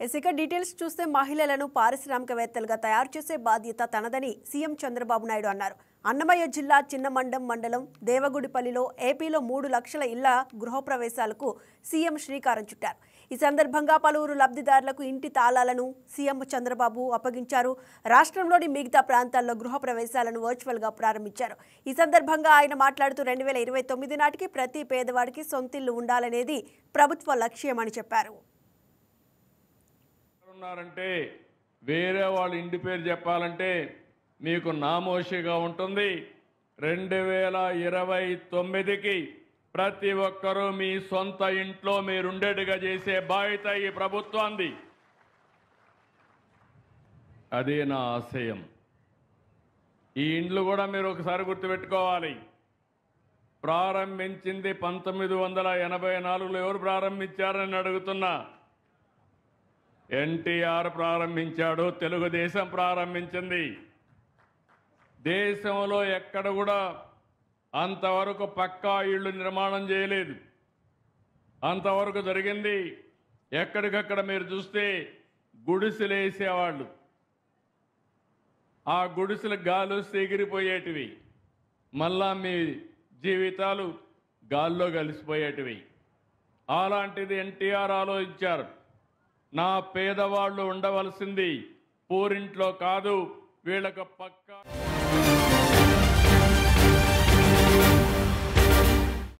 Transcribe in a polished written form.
ఇక డీటెయిల్స్ చూస్తే మహిళలను పారిశ్రామికవేత్తలుగా తయారు చేసే బాధ్యత తనదని సీఎం చంద్రబాబు నాయుడు అన్నారు. అన్నమయ్య జిల్లా చిన్నమండం మండలం దేవగుడిపల్లిలో ఏపీలో 3 లక్షల ఇళ్ల గృహప్రవేశాలకు సీఎం శ్రీకారం చుట్టారు. ఈ సందర్భంగా పలువురు లబ్ధిదారులకు ఇంటి తాళాలను సీఎం చంద్రబాబు అప్పగించారు. రాష్ట్రంలోని మిగతా ప్రాంతాల్లో గృహప్రవేశాలను వర్చువల్గా ప్రారంభించారు. ఈ సందర్భంగా ఆయన మాట్లాడుతూ 2029 నాటికి ప్రతి పేదవాడికి సొంతిల్లు ఉండాలనేది ప్రభుత్వ లక్ష్యమని చెప్పారు. ఉన్నారంటే వేరే వాళ్ళ ఇంటి పేరు చెప్పాలంటే మీకు నామోషిగా ఉంటుంది. 2029కి ప్రతి ఒక్కరూ మీ సొంత ఇంట్లో మీరుండేట్టుగా చేసే బాధ్యత ఈ ప్రభుత్వాన్ని. అదే నా ఆశయం. ఈ ఇండ్లు కూడా మీరు ఒకసారి గుర్తుపెట్టుకోవాలి. ప్రారంభించింది 1984లో ఎవరు ప్రారంభించారని అడుగుతున్నా. ఎన్టీఆర్ ప్రారంభించాడు, తెలుగుదేశం ప్రారంభించింది. దేశంలో ఎక్కడ కూడా అంతవరకు పక్కా ఇళ్ళు నిర్మాణం చేయలేదు. అంతవరకు జరిగింది ఎక్కడికక్కడ మీరు చూస్తే గుడిసెలు వేసేవాళ్ళు. ఆ గుడిసెలు గాలు ఎగిరిపోయేటివి, మళ్ళా మీ జీవితాలు గాల్లో కలిసిపోయేటివి. అలాంటిది ఎన్టీఆర్ ఆలోచించారు. నా పేదవాళ్ళు ఉండవలసింది పూరింట్లో కాదు, వీళ్ళకు పక్కా